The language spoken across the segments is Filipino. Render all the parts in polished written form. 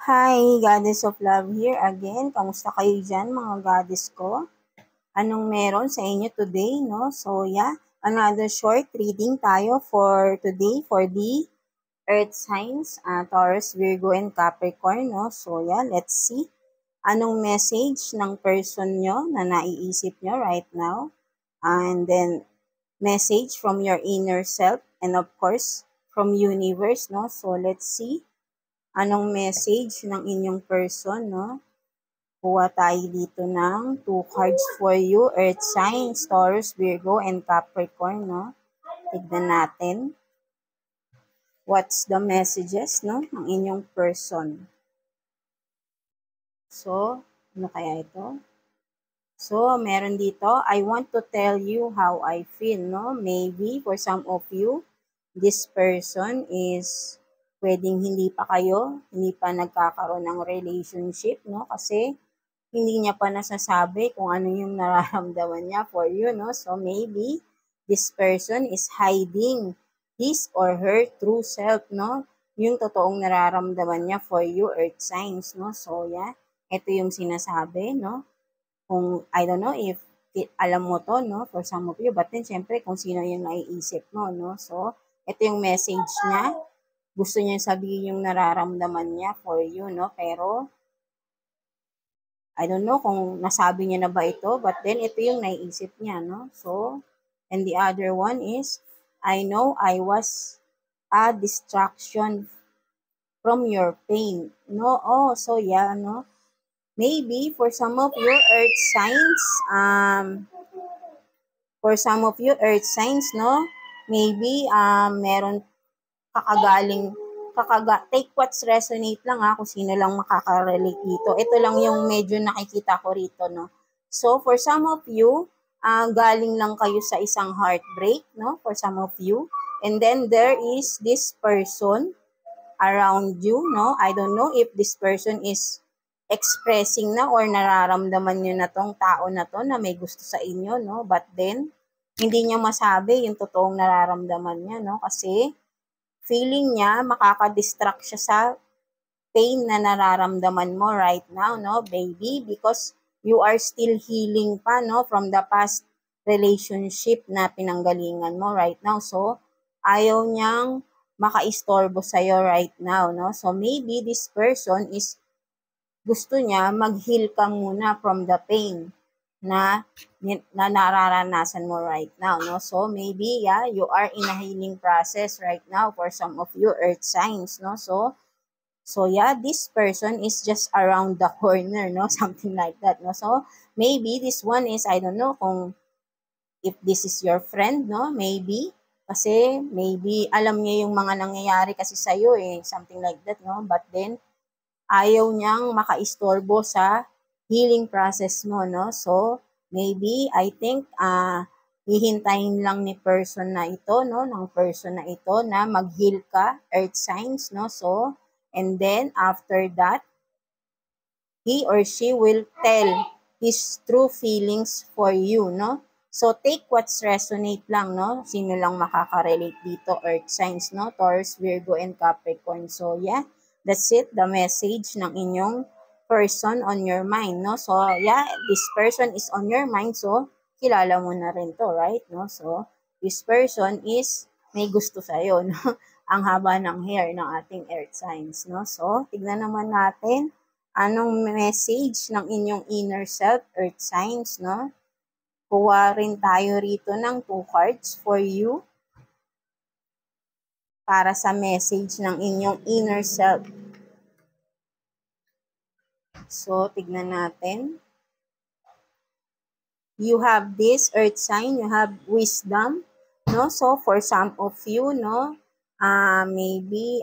Hi, Goddess of Love here again. Kamusta kayo dyan, mga goddess ko? Anong meron sa inyo today, no? So, yeah, another short reading tayo for today for the Earth signs, Taurus, Virgo, and Capricorn, no? So, yeah, let's see. Anong message ng person nyo na naiisip nyo right now? And then, message from your inner self and of course, from universe, no? So, let's see. Anong message ng inyong person, no? Kuha tayo dito ng 2 cards for you, Earth signs, Taurus, Virgo, and Capricorn, no? Tignan natin. What's the messages, no? Ng inyong person. So, ano kaya ito? So, meron dito, I want to tell you how I feel, no? Maybe for some of you, this person is pwedeng hindi pa nagkakaroon ng relationship, no? Kasi hindi niya pa nasasabi kung ano yung nararamdaman niya for you, no? So maybe this person is hiding his or her true self, no? Yung totoong nararamdaman niya for you, earth signs, no? So yeah, ito yung sinasabi, no? Kung, I don't know if alam mo to, no? For some of you, but then syempre kung sino yung naiisip mo, no? So, ito yung message niya. Gusto niya sabihin yung nararamdaman niya for you, no? Pero, I don't know kung nasabi niya na ba ito, but then ito yung naiisip niya, no? So, and the other one is, I know I was a distraction from your pain. No? Oh, so yeah, no? Maybe for some of your earth signs, no? Maybe, meron take what's resonate lang kung sino lang makaka-relate dito. Ito lang yung medyo nakikita ko rito, no? So, for some of you, galing lang kayo sa isang heartbreak, no? For some of you. And then, there is this person around you, no? I don't know if this person is expressing na or nararamdaman nyo na tong tao na to na may gusto sa inyo, no? But then, hindi niya masabi yung totoong nararamdaman niya, no? Kasi, feeling niya makaka-distract siya sa pain na nararamdaman mo right now, no, baby? Because you are still healing pa, no, from the past relationship na pinanggalingan mo right now. So, ayaw niyang makaistorbo sa'yo right now, no? So, maybe this person is gusto niya mag-heal ka muna from the pain na nararanasan mo right now, no? So, maybe, yeah, you are in a healing process right now for some of you earth signs, no? So, yeah, this person is just around the corner, no? Something like that, no? So, maybe this one is, I don't know kung if this is your friend, no? Maybe, kasi maybe alam niya yung mga nangyayari kasi sa'yo, something like that, no? But then, ayaw niyang makaistorbo sa healing process mo, no? So, maybe, I think, hihintayin lang ni person na ito, no? Ng person na ito na mag-heal ka, earth signs, no? So, and then, after that, he or she will tell his true feelings for you, no? So, take what's resonate lang, no? Sino lang makaka-relate dito, earth signs, no? Taurus, Virgo, and Capricorn. So, yeah, that's it, the message ng inyong person on your mind, no? So, yeah, this person is on your mind, so, kilala mo na rin to, right? No? So, this person is may gusto sa'yo, no? Ang haba ng hair ng ating earth signs, no? So, tignan naman natin anong message ng inyong inner self, earth signs, no? Kuha rin tayo rito ng 2 cards for you para sa message ng inyong inner self. So, tignan natin. You have this earth sign, you have wisdom, no? So, for some of you, no, maybe,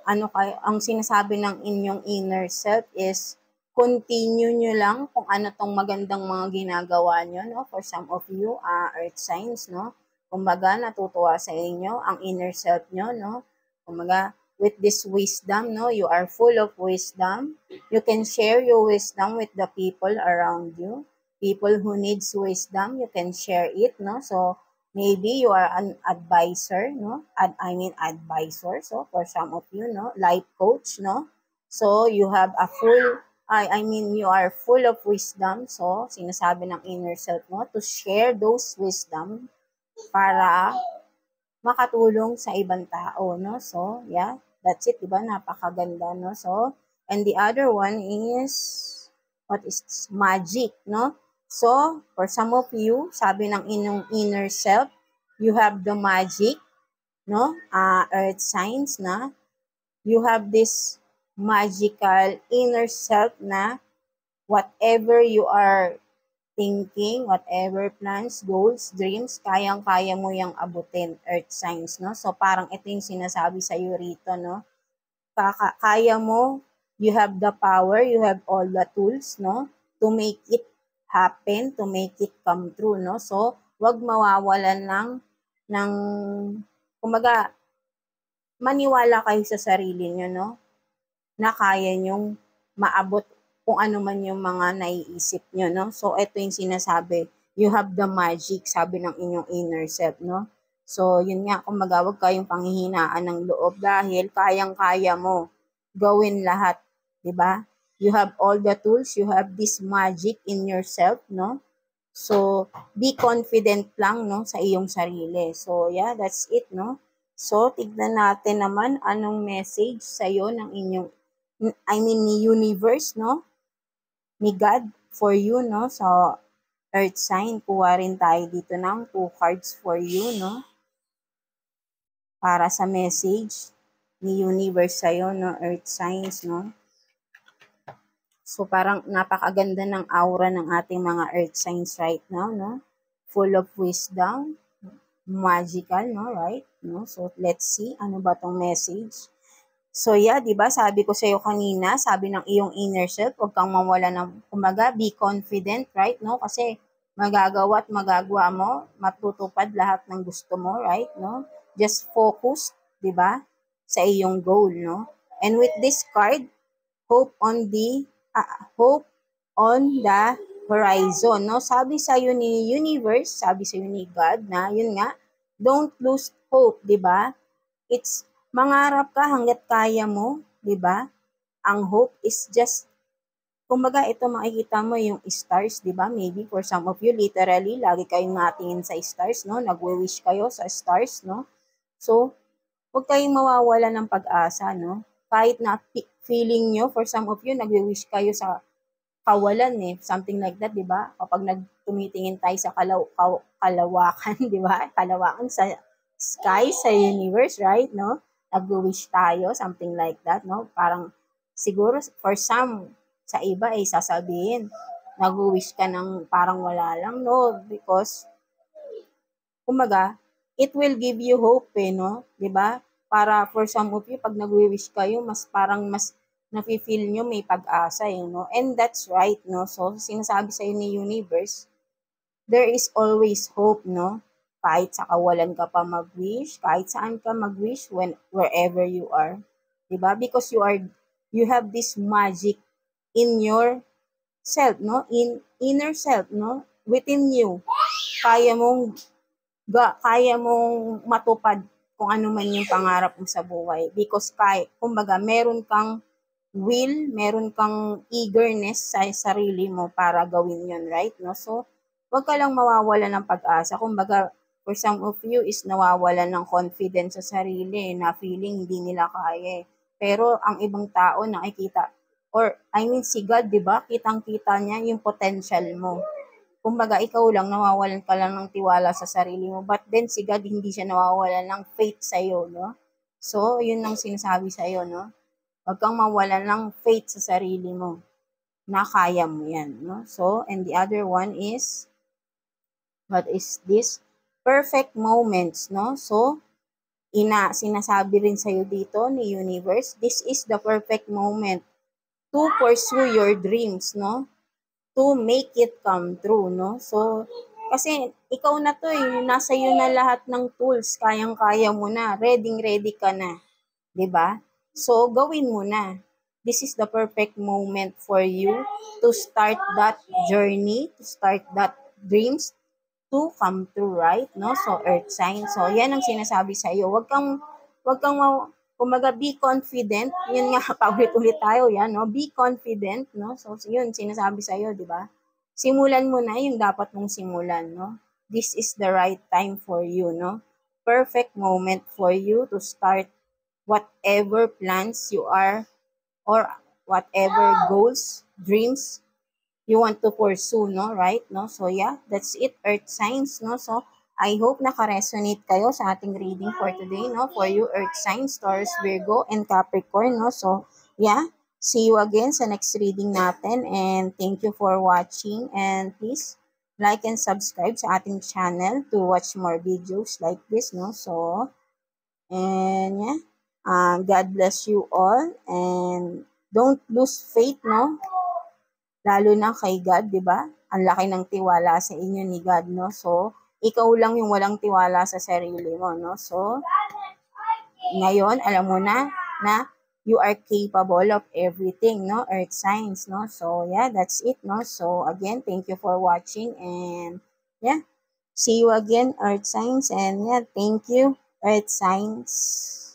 ang sinasabi ng inyong inner self is, continue nyo lang kung ano tong magandang mga ginagawa nyo, no? For some of you, earth signs, no? Kumbaga, natutuwa sa inyo ang inner self nyo, no? Kumbaga, with this wisdom, no? You are full of wisdom. You can share your wisdom with the people around you. People who needs wisdom, you can share it, no? So, Maybe you are an advisor, no? Advisor. So for some of you, no, life coach, no? So you have a full you are full of wisdom. So sinasabi ng inner self mo to share those wisdom para makatulong sa ibang tao, no? So, yeah, that's it, 'di ba? Napakaganda, no? So, and the other one is what is magic, no? So, for some of you, sabi ng inyong inner self, you have the magic, no? Earth signs na you have this magical inner self na whatever you are thinking, whatever plans, goals, dreams, kayang-kaya mo yung abutin, earth signs, no? So, parang ito yung sinasabi sa iyo rito, no? Kaya mo, you have the power, you have all the tools, no? To make it happen, to make it come true, no? So, wag mawawalan ng kumaga, maniwala kayo sa sarili nyo, no? Na kaya nyong maabot kung ano man yung mga naiisip nyo, no? So, ito yung sinasabi, you have the magic, sabi ng inyong inner self, no? So, yun nga, kung magawag kayong panghihinaan ng loob dahil kayang-kaya mo gawin lahat, di ba? You have all the tools, you have this magic in yourself, no? So, be confident lang, no, sa iyong sarili. So, yeah, that's it, no? So, tignan natin naman anong message sa'yo ng inyong ni universe, no? Ni God for you, no? So, earth sign, kuha rin tayo dito ng 2 cards for you, no? Para sa message ni universe sa'yo, no? Earth signs, no? So, parang napakaganda ng aura ng ating mga earth signs right now, no? Full of wisdom, magical, no? Right? No? So, let's see, ano ba tong message? So yeah, 'di ba? Sabi ko sa iyo kanina, sabi ng iyong inner self, huwag kang mawala ng kumaga, be confident, right? No? Kasi magagawa at magagawa mo, matutupad lahat ng gusto mo, right? No? Just focus, 'di ba? Sa iyong goal, no? And with this card, hope hope on the horizon, no? Sabi sa iyo ni universe, sabi sa iyo ni God na yun nga, don't lose hope, 'di ba? It's mangarap ka hangga't kaya mo, 'di ba? Ang hope is just kumbaga ito makikita mo yung stars, 'di ba? Maybe for some of you literally lagi kayong natingin sa stars, no? Nagwi-wish kayo sa stars, no? So, huwag kayong mawawala ng pag-asa, no? Kahit na feeling nyo, for some of you, nagwi-wish kayo sa kawalan eh, something like that, 'di ba? Kapag nagtumitingin tayo sa kalawakan, 'di ba? Kalawakan sa sky, sa universe, right? No? Nag-wish tayo, something like that, no? Parang siguro for some, sa iba ay sasabihin, nag-wish ka ng parang wala lang, no? Because kumaga, it will give you hope eh, no? 'Di ba? Para for some of you, pag nag-wish kayo, mas parang mas nafe-feel nyo may pag-asa eh, no? And that's right, no? So, sinasabi sa ni universe, there is always hope, no? Kahit sa kawalan ka pa mag-wish, kahit saan ka mag-wish, wherever you are. 'Di ba? Because you have this magic in your self, no? In inner self, no? Within you. Kaya mong matupad kung ano man yung pangarap mo sa buhay. Because kumbaga, meron kang will, meron kang eagerness sa sarili mo para gawin yun, right? No? So, wag ka lang mawawala ng pag-asa. Kumbaga, for some of you is nawawala ng confidence sa sarili na feeling hindi nila kaya. Pero ang ibang tao nakikita, si God, di ba? Kitang-kita niya yung potential mo. Kumbaga, ikaw lang, nawawalan ka lang ng tiwala sa sarili mo. But then, si God, hindi siya nawawalan ng faith sa'yo, no? So, yun ang sinasabi sa'yo, no? Huwag kang mawalan ng faith sa sarili mo na kaya mo yan, no? So, and the other one is, what is this? Perfect moments, no? So, sinasabi rin sa'yo dito ni universe, this is the perfect moment to pursue your dreams, no? To make it come true, no? So, kasi ikaw na to eh, nasa iyo na lahat ng tools, kayang-kaya mo na, ready ka na, 'di ba? So, gawin mo na. This is the perfect moment for you to start that journey, to start that dreams, to come true, right? No? So, earth sign. So, yan ang sinasabi sa iyo. Kumaga, be confident. Yun nga, paulit-ulit tayo yan, no? Be confident, no? So, yun, sinasabi sa iyo, di ba? Simulan mo na yung dapat mong simulan, no? This is the right time for you, no? Perfect moment for you to start whatever plans you are or whatever goals, dreams you want to pursue, no? Right? No? So, yeah, that's it, Earth signs, no? So, I hope naka-resonate kayo sa ating reading for today, no? For you, Earth signs, Taurus, Virgo, and Capricorn, no? So, yeah, see you again sa next reading natin, and thank you for watching, and please like and subscribe sa ating channel to watch more videos like this, no? So, and yeah, God bless you all, and don't lose faith, no? Lalo na kay God, 'di ba? Ang laki ng tiwala sa inyo ni God, no? So, ikaw lang yung walang tiwala sa sarili mo, no? So, ngayon, alam mo na you are capable of everything, no? Earth signs, no? So, yeah, that's it, no? So, again, thank you for watching, and yeah, see you again, Earth signs, and yeah, thank you, Earth signs.